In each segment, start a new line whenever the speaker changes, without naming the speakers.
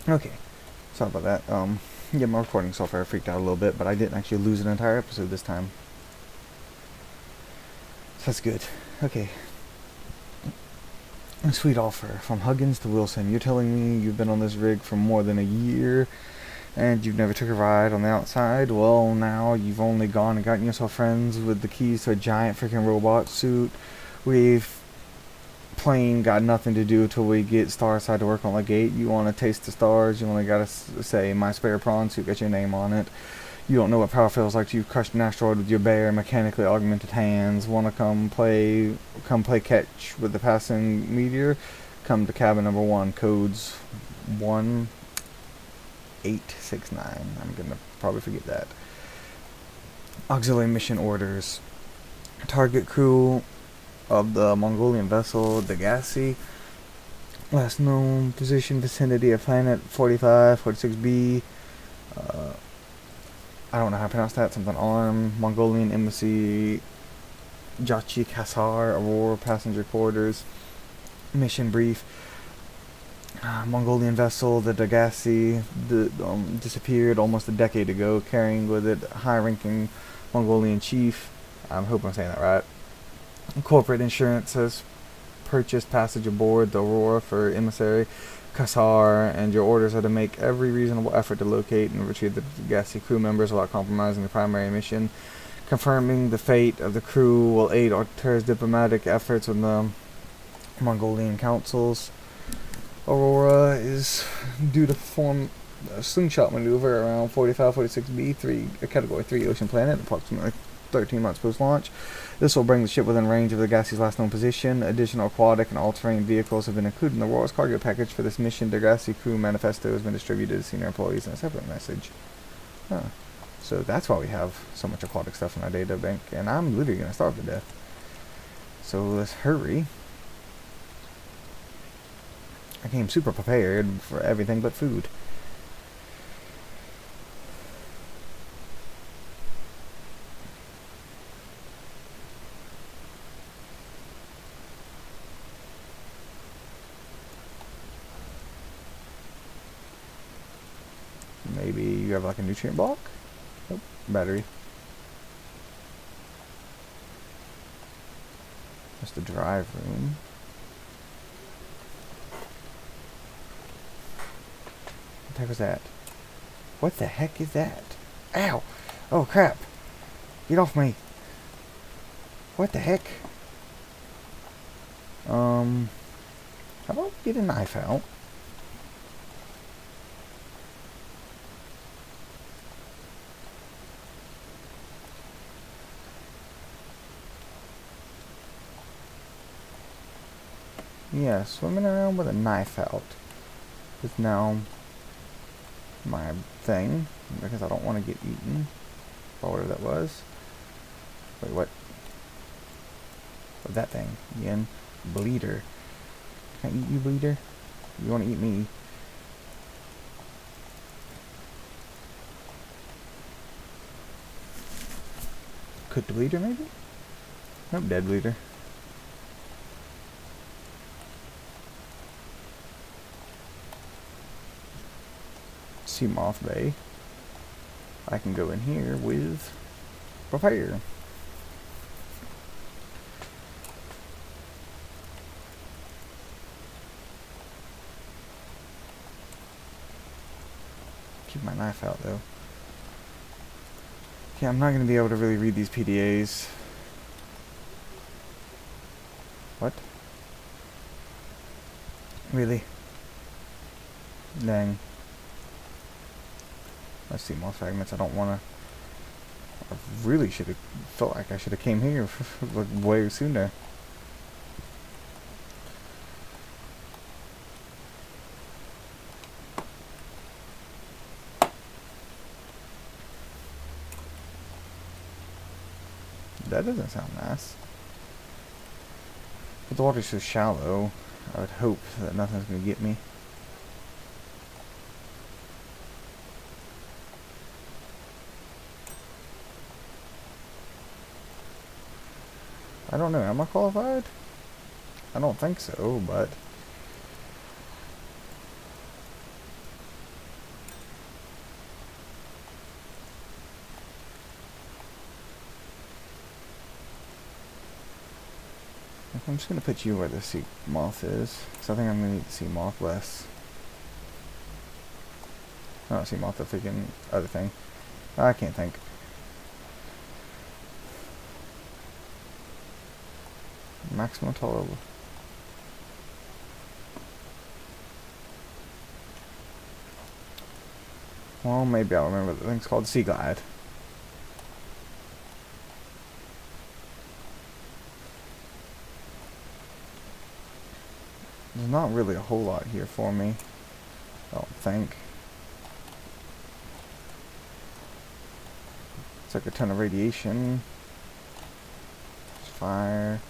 Okay, sorry about that. Yeah, my recording software freaked out a little bit, but I didn't actually lose an entire episode this time. So that's good. Okay. A sweet offer. From Huggins to Wilson. You're telling me you've been on this rig for more than a year and you've never took a ride on the outside? Well, now you've only gone and gotten yourself friends with the keys to a giant freaking robot suit. We've plain got nothing to do till we get Starside to work on the gate. You want to taste the stars, you only gotta say my spare prawn suit, got your name on it. You don't know what power feels like. You've crushed an asteroid with your bare, mechanically augmented hands. Want to come play catch with the passing meteor? Come to cabin number 1, codes 1869. I'm gonna probably forget that. Auxiliary mission orders. Target crew of the Mongolian vessel Degassi. Last known position vicinity of planet 45, 46b. I don't know how to pronounce that. Something arm. Mongolian embassy. Jachi Kasar. Aurora passenger quarters. Mission brief. Mongolian vessel, the Degassi, disappeared almost a decade ago, carrying with it high-ranking Mongolian chief. I hope I'm saying that right. Corporate insurance has purchased passage aboard the Aurora for emissary Kasar, and your orders are to make every reasonable effort to locate and retrieve the Degassi crew members without compromising the primary mission. Confirming the fate of the crew will aid Arter's diplomatic efforts with the Mongolian councils. Aurora is due to perform a slingshot maneuver around 4546b, a Category 3 ocean planet, approximately 13 months post-launch. This will bring the ship within range of the Degassi's last known position. Additional aquatic and all-terrain vehicles have been included in the Aurora's cargo package for this mission. The Degassi crew manifesto has been distributed to senior employees in a separate message. Huh. So that's why we have so much aquatic stuff in our data bank, and I'm literally going to starve to death. So let's hurry. I came super prepared for everything but food. Maybe you have like a nutrient block? Nope. Battery. That's the drive room. What the heck was that? What the heck is that? Ow! Oh crap! Get off me! What the heck? How about we get a knife out? Yeah, swimming around with a knife out is now my thing, because I don't want to get eaten, or whatever that was. Wait, what? What's that thing? Again? Bleeder. Can I eat you, Bleeder? You want to eat me? Cooked Bleeder, maybe? Nope, dead Bleeder. Seamoth Bay. I can go in here with prepare. Keep my knife out though. Yeah, I'm not going to be able to really read these PDAs. What? Really? Dang. Let's see more fragments. I don't want to. I really should have felt like I should have came here like way sooner. That doesn't sound nice. But the water's so shallow, I would hope that nothing's going to get me. I don't know, am I qualified? I don't think so, but I'm just gonna put you where the sea moth is, because I think I'm gonna need the sea moth less. Not sea moth, the freaking other thing. I can't think. Maximum tolerable. Well, maybe I'll remember the thing's called Sea Glide. There's not really a whole lot here for me, I don't think. It's like a ton of radiation. There's fire.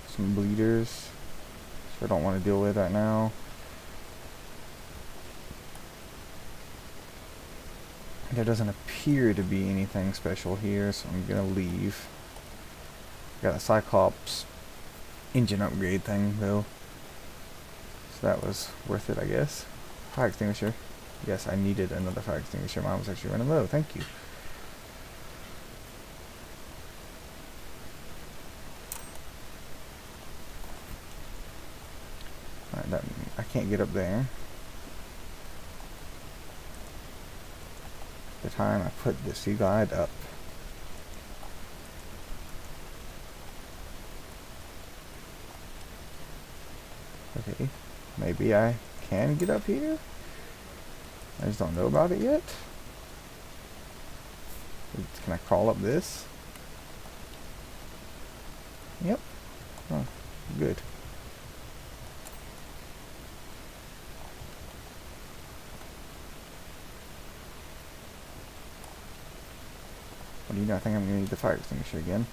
Some bleeders, which I don't want to deal with right now. There doesn't appear to be anything special here, so I'm gonna leave. Got a Cyclops engine upgrade thing though, so that was worth it, I guess. Fire extinguisher. Yes, I needed another fire extinguisher. Mine was actually running low. Thank you. Alright, I can't get up there. The time I put the Sea Glide up. Okay, maybe I can get up here? I just don't know about it yet. Can I crawl up this? Yep. Oh, good. What do you know? I think I'm gonna need the fire extinguisher again.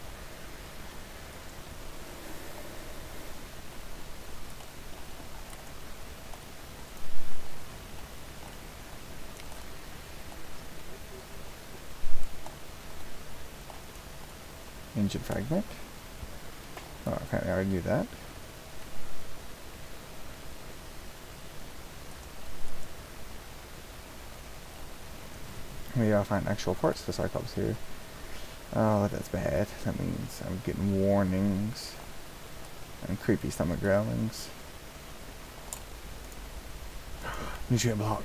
Engine fragment. Oh, okay, I already knew that. Maybe I'll find actual parts for Cyclops here. Oh, that's bad. That means I'm getting warnings and creepy stomach growlings. Nutrient block.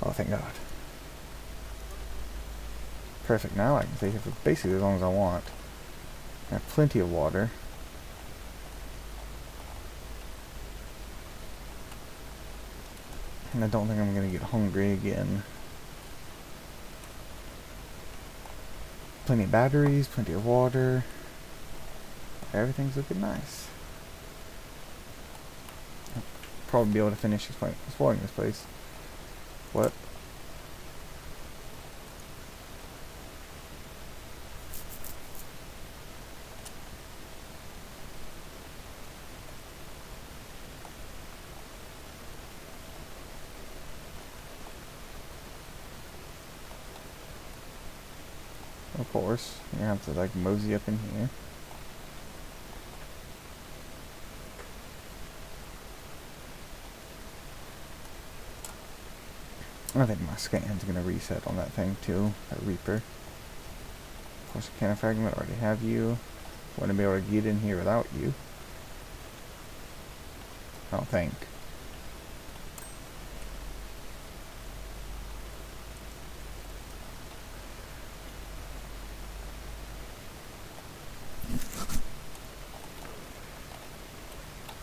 Oh, thank God. Perfect. Now I can stay here for basically as long as I want. I have plenty of water. And I don't think I'm going to get hungry again. Plenty of batteries, plenty of water. Everything's looking nice. I'll probably be able to finish exploring this place. What? Of course, you have to like mosey up in here. I think my scan's gonna reset on that thing too, that Reaper. Of course, a cannon fragment, already have you. Wouldn't be able to get in here without you. I don't think.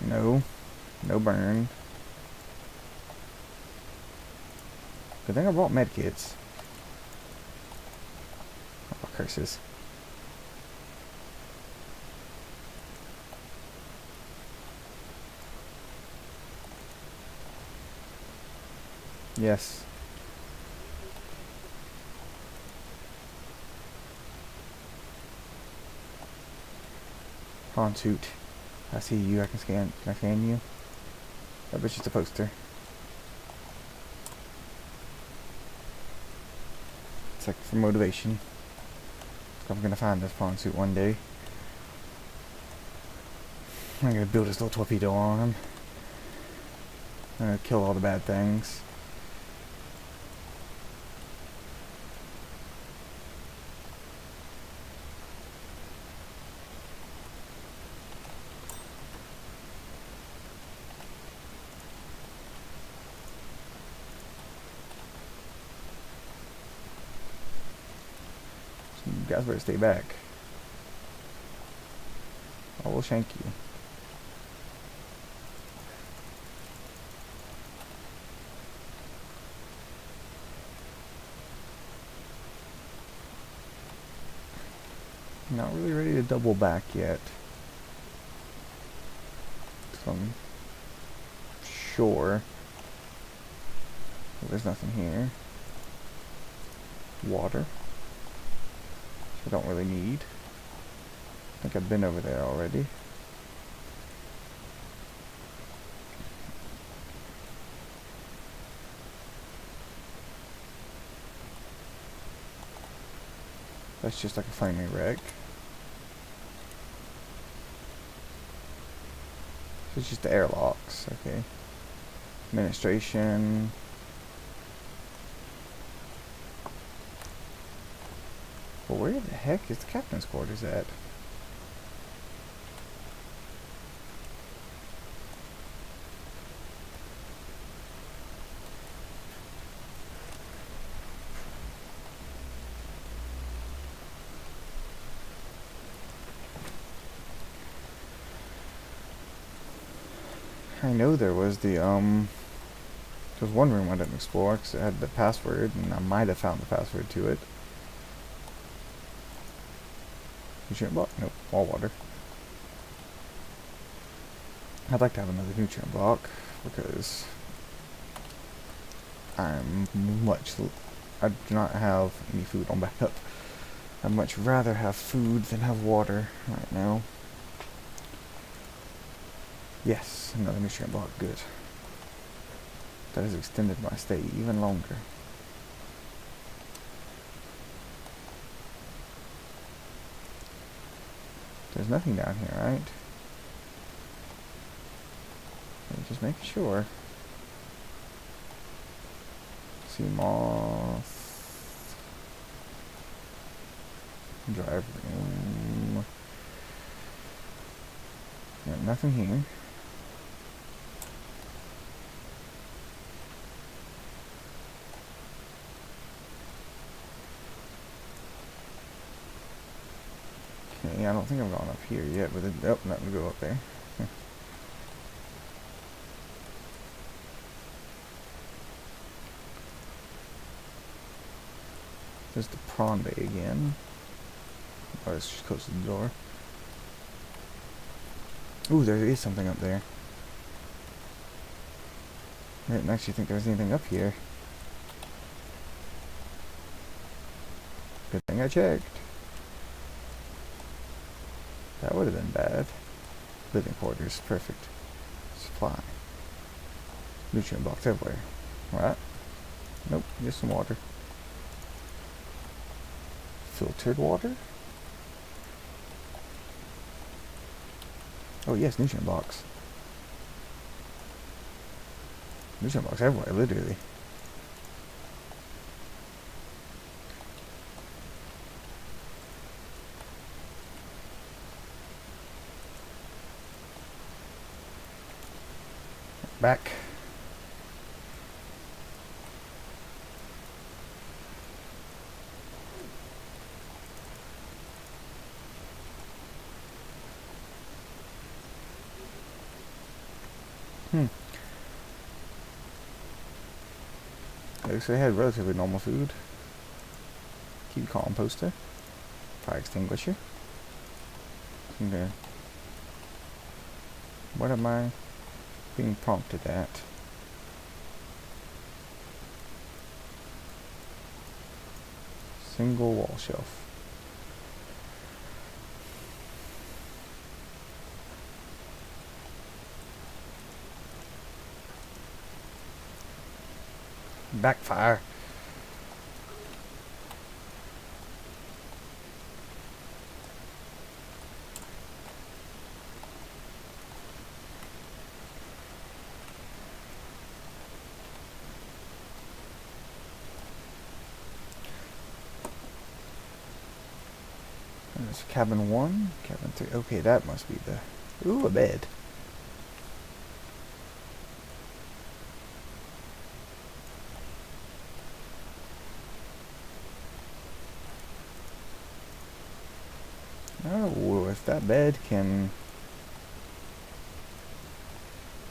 No. No burn. Good thing I brought medkits. Oh, curses. Yes. Pawn suit. I see you. I can scan. Can I scan you? That bitch is a poster. It's like for motivation. I'm gonna find this pawn suit one day. I'm gonna build this little torpedo on him. Kill all the bad things. So you guys better stay back. I will shank you. Not really ready to double back yet. So I'm sure. Well, there's nothing here. Water. Which I don't really need. I think I've been over there already. That's just like a flaming wreck. So it's just the airlocks, okay. Administration. Well, where the heck is the captain's quarters at? I know there was the, there was one room I didn't explore because it had the password, and I might have found the password to it. Nutrient block? Nope, all water. I'd like to have another nutrient block because I do not have any food on backup. I'd much rather have food than have water right now. Yes, another nutrient block, good. That has extended my stay even longer. There's nothing down here, right? Just making sure. Sea moth. Drive room. Yeah, nothing here. Okay, I don't think I've gone up here yet, but oh, nothing to go up there. There's the prawn bay again. Oh, it's just close to the door. Ooh, there is something up there. I didn't actually think there was anything up here. Good thing I checked. That would have been bad. Living quarters, perfect. Supply. Nutrient box everywhere. Right? Nope, just some water. Filtered water? Oh yes, nutrient box. Nutrient box everywhere, literally. Back. Looks like I had relatively normal food. Keep composter. Fire extinguisher. Okay. What am I being prompted at? Single wall shelf. Backfire. There's cabin 1, cabin 3. Okay, that must be the... Ooh, a bed. Oh, if that bed can...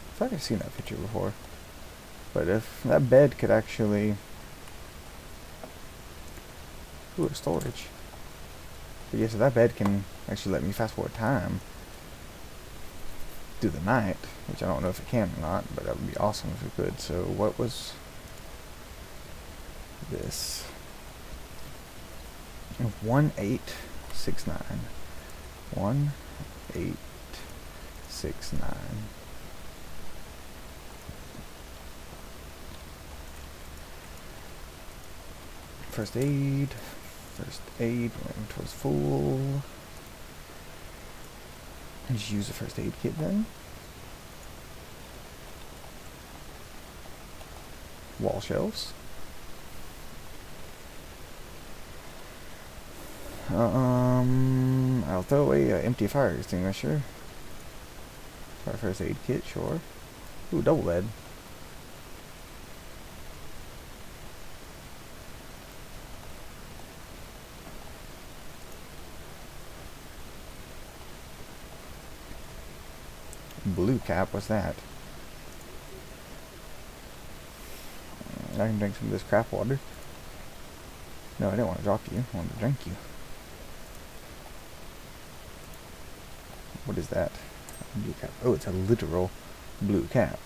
I feel like I've seen that picture before. But if that bed could actually... Ooh, storage. But yes, if that bed can actually let me fast forward time through the night, which I don't know if it can or not, but that would be awesome if it could. So what was this? 1869. 1869. First aid. First aid. When it was full. Just use the first aid kit then. Wall shelves. I'll throw away an empty fire extinguisher. For our first aid kit, sure. Ooh, double bed. Blue cap, what's that? I can drink some of this crap water. No, I didn't want to drop you. I wanted to drink you. What is that? Blue cap. Oh, it's a literal blue cap.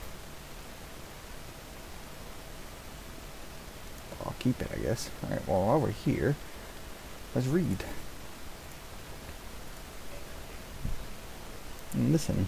I'll keep it, I guess. Alright, well, while we're here, let's read. And listen.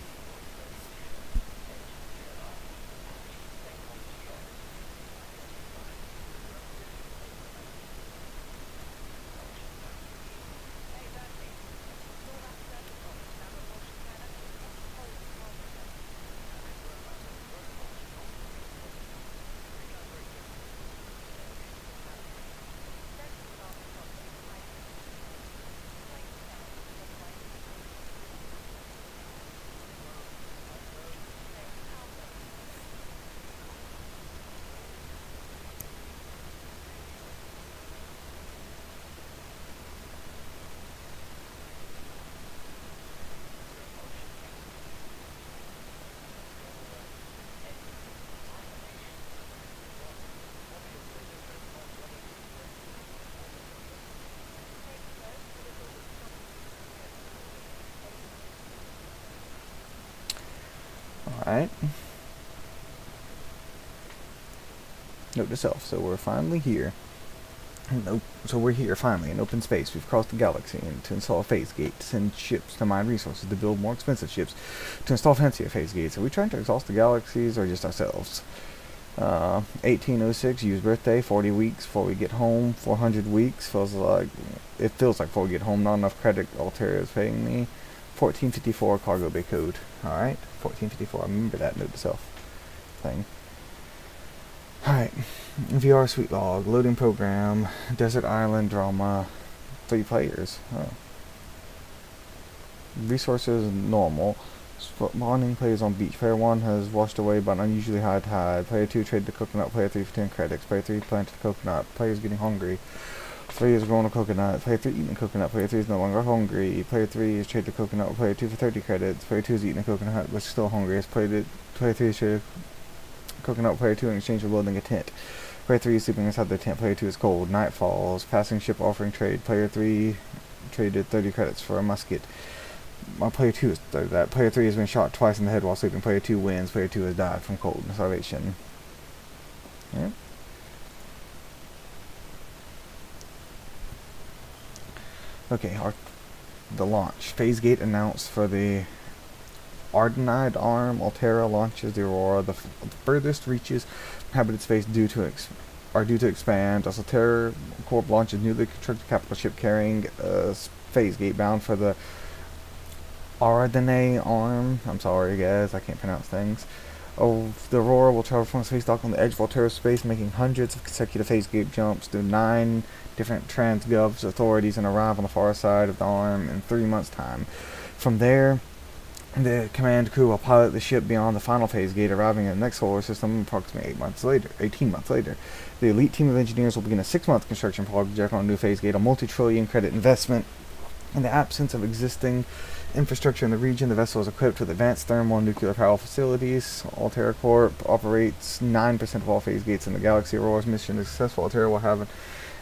Alright. Note to self, so we're finally here. Nope. So we're here finally in open space. We've crossed the galaxy and to install a phase gate, to send ships to mine resources, to build more expensive ships, to install fancier phase gates. Are we trying to exhaust the galaxies or just ourselves? 1806, use birthday, 40 weeks before we get home, 400 weeks, it feels like before we get home, not enough credit Altair is paying me. 1454 cargo bay code. Alright, 1454, I remember that note to self thing. Alright, VR sweet log, loading program, desert island drama, 3 players. Oh. Resources normal. Spawning players on beach. Player 1 has washed away by an unusually high tide. Player 2 traded the coconut. Player 3 for 10 credits. Player 3 planted the coconut. Player's getting hungry. 3 is growing a coconut. Player 3 eating a coconut. Player 3 is no longer hungry. Player 3 is traded the coconut with Player 2 for 30 credits. Player 2 is eating a coconut but still hungry. Player 3 is traded coconut with Player 2 in exchange for building a tent. Player 3 is sleeping inside the tent. Player 2 is cold. Night falls. Passing ship offering trade. Player 3 traded 30 credits for a musket. Player 2 has started that. Player 3 has been shot twice in the head while sleeping. Player 2 wins. Player 2 has died from cold and starvation. Yeah. Okay, the launch. Phase gate announced for the Ardenide arm. Altera launches the Aurora. The furthest reaches inhabited space are due to expand. As Altera Corp launches newly constructed capital ship carrying a phase gate bound for the Ardenne arm. I'm sorry guys, I can't pronounce things. of the Aurora will travel from space dock on the edge of Altera space, making hundreds of consecutive phase gate jumps through 9 different transgovs authorities and arrive on the far side of the arm in 3 months' time. From there, the command crew will pilot the ship beyond the final phase gate, arriving in the next solar system approximately 18 months later. The elite team of engineers will begin a 6-month construction project on a new phase gate, a multi-trillion credit investment. In the absence of existing infrastructure in the region, the vessel is equipped with advanced thermal and nuclear power facilities. Altera Corp operates 9% of all phase gates in the galaxy. Aurora's mission is successful. Altera will have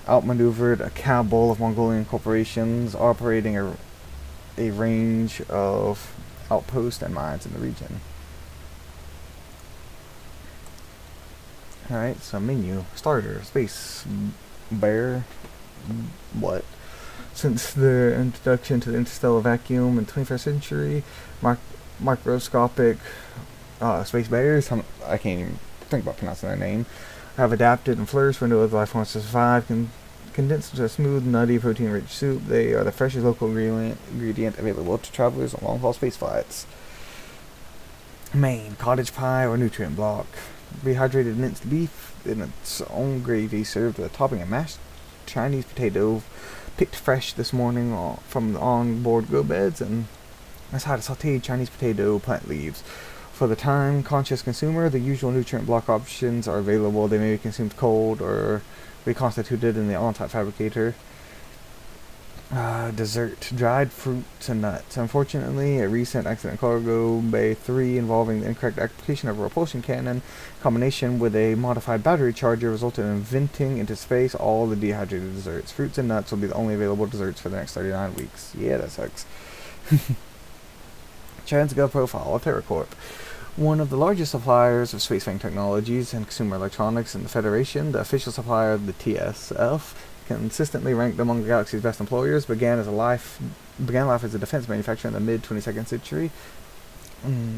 outmaneuvered a cabal of Mongolian corporations operating a range of outposts and mines in the region. Alright, so menu. Starter. Space. Bear. What? Since the introduction to the interstellar vacuum in the 21st century, microscopic space bears, I can't even think about pronouncing their name, have adapted and flourished where no other life forms to survive. Condensed into a smooth, nutty, protein-rich soup, they are the freshest local ingredient available to travelers on long-haul space flights. Main, cottage pie or nutrient block. Rehydrated minced beef in its own gravy, served with a topping of mashed Chinese potato, picked fresh this morning from the on-board grow beds, and a side of sauteed Chinese potato plant leaves. For the time-conscious consumer, the usual nutrient block options are available. They may be consumed cold or reconstituted in the on-site fabricator. Dessert, dried fruits and nuts. Unfortunately, a recent accident cargo Bay 3 involving the incorrect application of a repulsion cannon in combination with a modified battery charger resulted in venting into space all the dehydrated desserts. Fruits and nuts will be the only available desserts for the next 39 weeks. Yeah, that sucks. Transgov profile, Altera Corp. One of the largest suppliers of spacefang technologies and consumer electronics in the Federation, the official supplier of the TSF, consistently ranked among the galaxy's best employers, began life as a defense manufacturer in the mid-22nd century.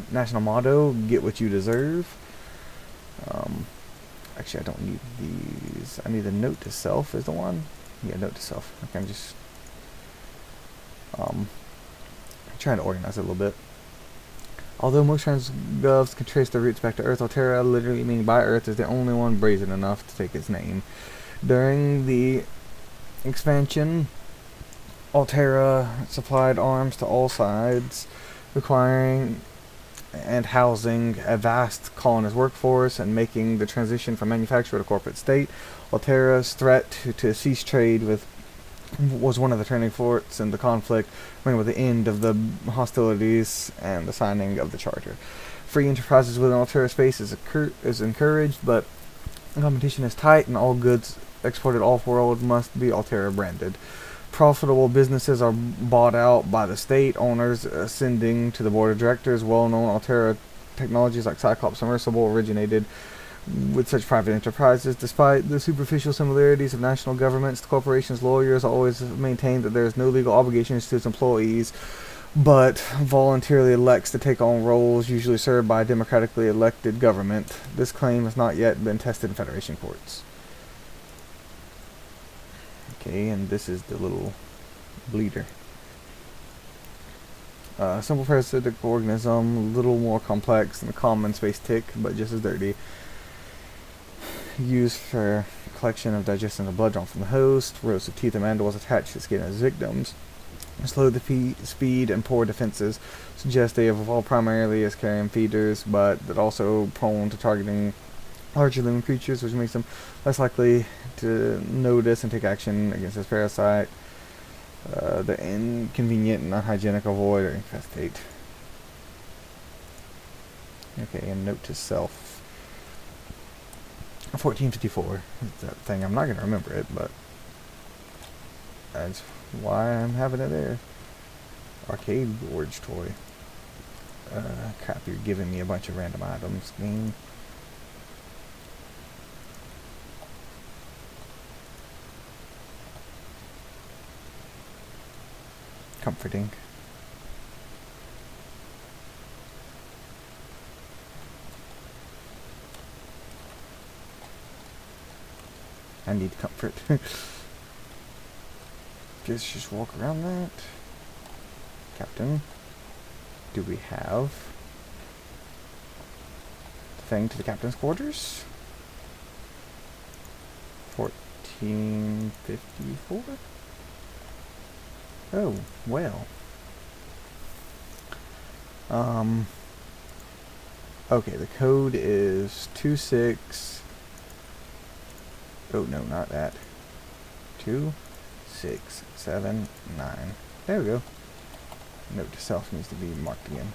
National motto, get what you deserve. Actually, I don't need these. I need the note to self is the one. Yeah, note to self. Okay, I'm just trying to organize it a little bit. Although most transgovs can trace their roots back to Earth, Altera, literally meaning by Earth, is the only one brazen enough to take its name. During the expansion, Altera supplied arms to all sides, requiring and housing a vast colonist workforce and making the transition from manufacturer to corporate state. Altera's threat to cease trade was one of the turning forks in the conflict, bringing with the end of the hostilities and the signing of the charter. Free enterprises within Altera space is encouraged, but competition is tight, and all goods exported off-world must be Altera branded. Profitable businesses are bought out by the state, owners ascending to the board of directors. Well-known Altera technologies like Cyclops Submersible originated with such private enterprises. Despite the superficial similarities of national governments, the corporation's lawyers always maintain that there is no legal obligations to its employees, but voluntarily elects to take on roles usually served by a democratically elected government. This claim has not yet been tested in Federation courts. Okay, and this is the little bleeder. Simple parasitic organism, a little more complex than the common space tick, but just as dirty. Used for collection of digestion of blood drawn from the host. Rows of teeth and mandibles attached to the skin of its victims. Slow the speed and poor defenses suggest they have evolved primarily as carrion feeders, but that also prone to targeting larger living creatures, which makes them less likely to notice and take action against this parasite. The inconvenient and unhygienic avoid or infestate. Okay, and note to self. 1454. That thing, I'm not going to remember it, but that's why I'm having it there. Arcade Gorge toy. Crap, you're giving me a bunch of random items. Game. Comforting. I need comfort. Guess just walk around that. Captain, do we have thing to the captain's quarters. 1454? Oh, well. Okay, the code is 26. Oh, no, not that. 2679. There we go. Note to self needs to be marked again.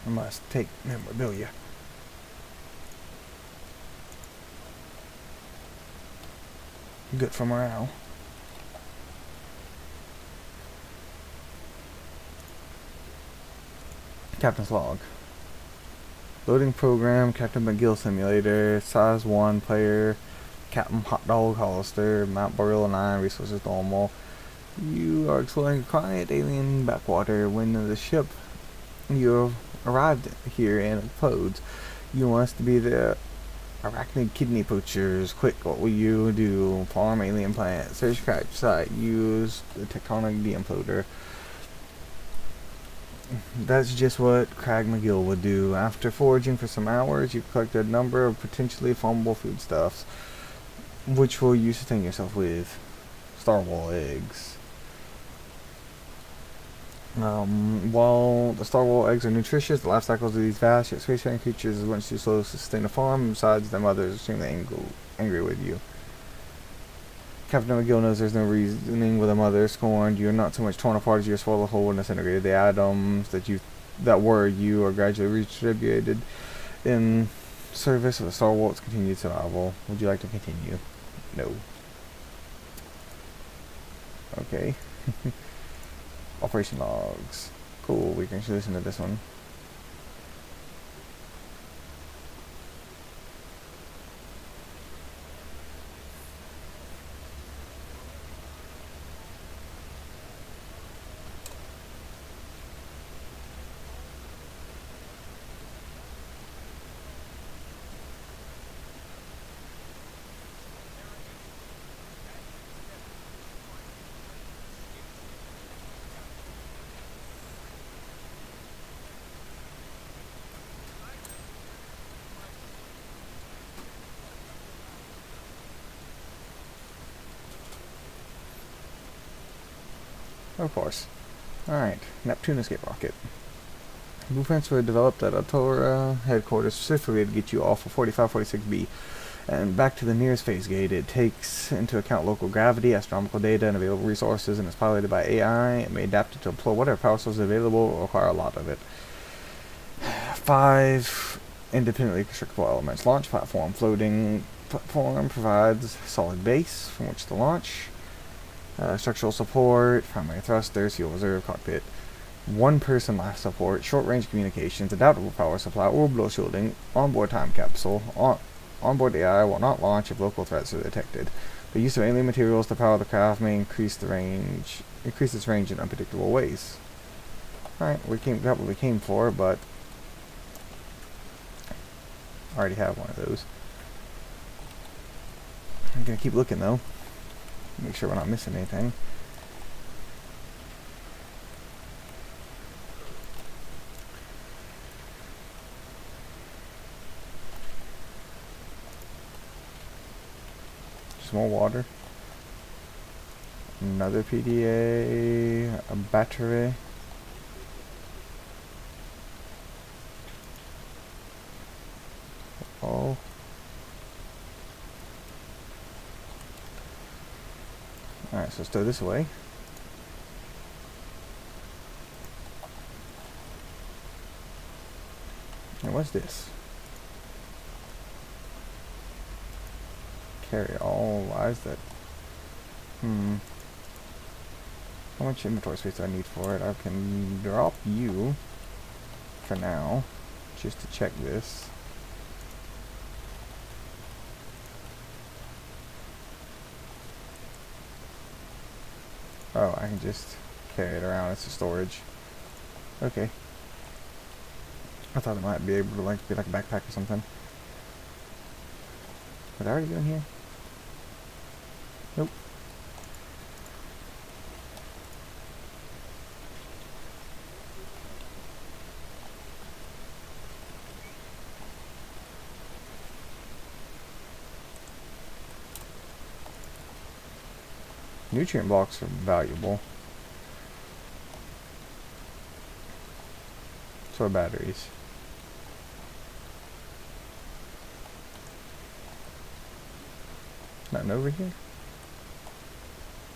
I must take memorabilia. Good for morale. Captain's log. Loading program, Captain McGill Simulator, size 1 player, Captain Hot Dog Hollister, Mount Boreal 9, resources normal. You are exploring a quiet alien backwater when the ship you arrived here and implodes. You must be the arachnid kidney poachers. Quick, what will you do? Farm alien planet. Search crash site. Use the tectonic de-imploder. That's just what Craig McGill would do. After foraging for some hours, you've collected a number of potentially flammable foodstuffs, which will you sustain yourself with? Starwall eggs. While the Starwall eggs are nutritious, the life cycles of these vast yet spacefaring creatures is once too slow to sustain a farm. Besides, their mothers are extremely angry with you. Captain McGill knows there's no reasoning with a mother scorned. You're not so much torn apart as you're swallowed whole and disintegrated. The atoms that were you are gradually redistributed in service of the Star Walt's continued survival. Would you like to continue? No. Okay. Operation logs. Cool, we can actually listen to this one. Of course. Alright, Neptune escape rocket. Blueprints were developed at Atora headquarters specifically to get you off of 4546B and back to the nearest phase gate. It takes into account local gravity, astronomical data, and available resources, and is piloted by AI. It may adapt it to employ whatever power source is available or require a lot of it. 5 independently constructible elements. Launch platform. Floating platform provides solid base from which to launch. Structural support, primary thrusters, fuel reserve, cockpit. 1-person life support, short-range communications, adaptable power supply, orbital shielding, onboard time capsule. Onboard AI will not launch if local threats are detected. The use of alien materials to power the craft may increase its range in unpredictable ways. Alright, got what we came for, but I already have one of those. I'm gonna keep looking though. Make sure we're not missing anything. Just more water. Another PDA. A battery. Oh. Alright, so stow this away. And what's this? Carry all. Why is that? How much inventory space do I need for it? I can drop you for now, just to check this. Oh, I can just carry it around. It's a storage. Okay. I thought it might be able to like be like a backpack or something. Did I already go in here? Nope. Nutrient blocks are valuable. So are batteries. Nothing over here?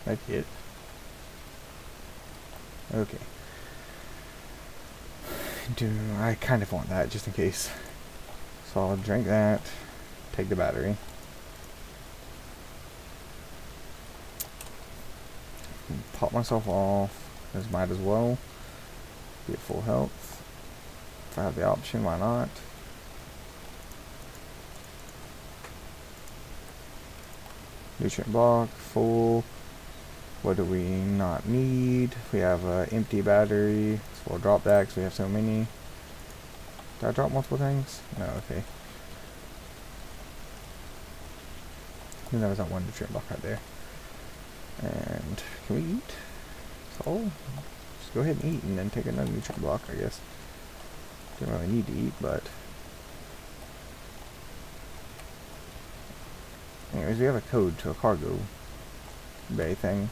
Might be it. Okay. I kind of want that just in case. So I'll drink that. Take the battery. Pop myself off. Because might as well. Be at full health. If I have the option, why not? Nutrient block, full. What do we not need? We have an empty battery, so we'll drop that because we have so many. Did I drop multiple things? No, okay. I think that was that one nutrient block right there. And can we eat? So, just go ahead and eat and then take another nutrient block, I guess. Don't really need to eat, but... Anyways, we have a code to a cargo bay thing.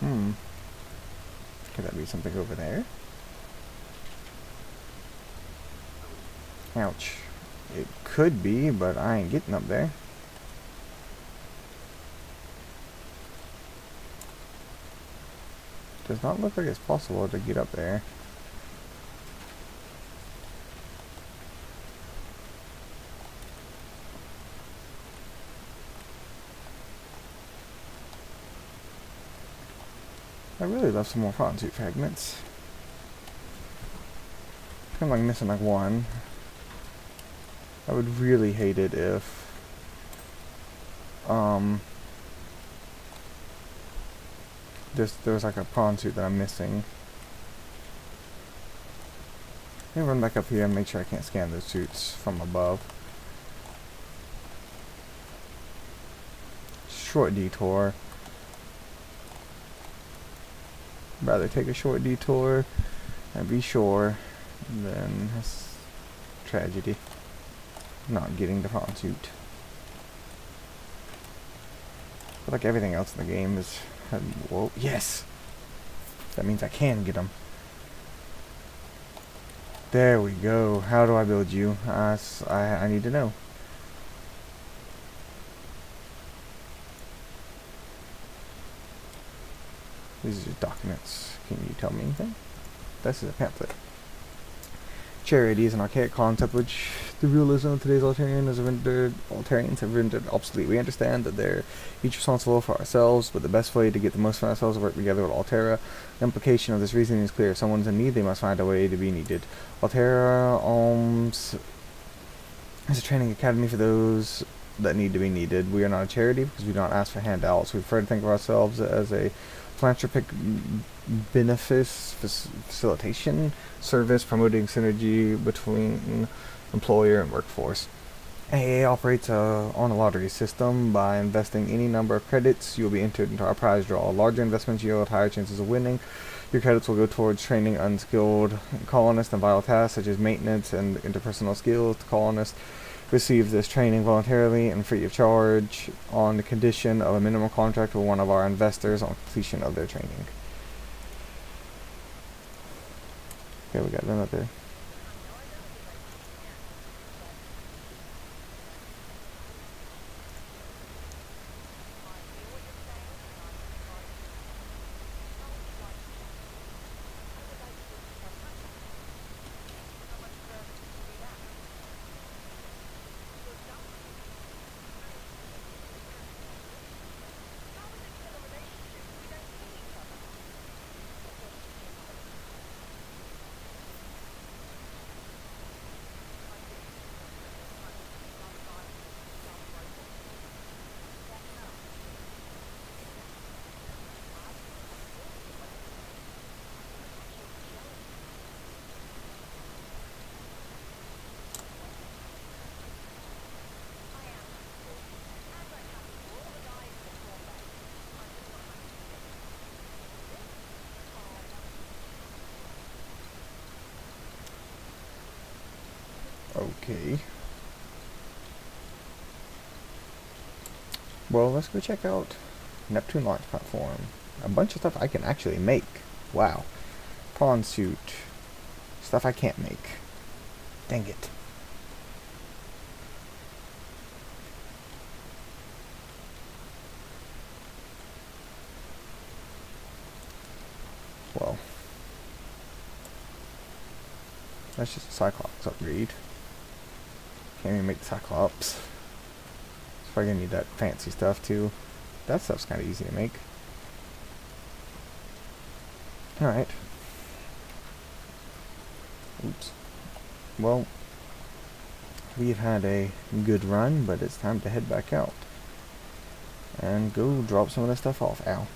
Could that be something over there? Ouch. It could be, but I ain't getting up there. Does not look like it's possible to get up there. I really love some more cotton suit fragments. I'm like missing like one. I would really hate it if there was like a prawn suit that I'm missing. Let me run back up here and make sure I can't scan those suits from above. Short detour. Rather take a short detour and be sure than that's tragedy. Not getting the prawn suit. But like everything else in the game is... Whoa, yes! That means I can get them. There we go. How do I build you? I need to know. These are just documents. Can you tell me anything? This is a pamphlet. Charity is an archaic concept which the realism of today's Altarians have rendered obsolete. We understand that they're each responsible for ourselves, but the best way to get the most from ourselves is work together with Altera. The implication of this reasoning is clear. If someone's in need, they must find a way to be needed. Altera is a training academy for those that need to be needed. We are not a charity because we don't ask for handouts. We prefer to think of ourselves as a philanthropic benefice facilitation service promoting synergy between employer and workforce. AA operates on a lottery system. By investing any number of credits, you will be entered into our prize draw. Larger investments yield higher chances of winning. Your credits will go towards training unskilled colonists in vital tasks such as maintenance and interpersonal skills. The colonists receive this training voluntarily and free of charge on the condition of a minimum contract with one of our investors on completion of their training. Okay, we got another. Okay. Well, let's go check out Neptune launch platform. A bunch of stuff I can actually make. Wow. Prawn suit. Stuff I can't make. Dang it. Well, that's just a Cyclops upgrade. Can't even make the Cyclops. So probably gonna need that fancy stuff too. That stuff's kind of easy to make. Alright. Oops. Well, we've had a good run, but it's time to head back out. And go drop some of this stuff off. Ow.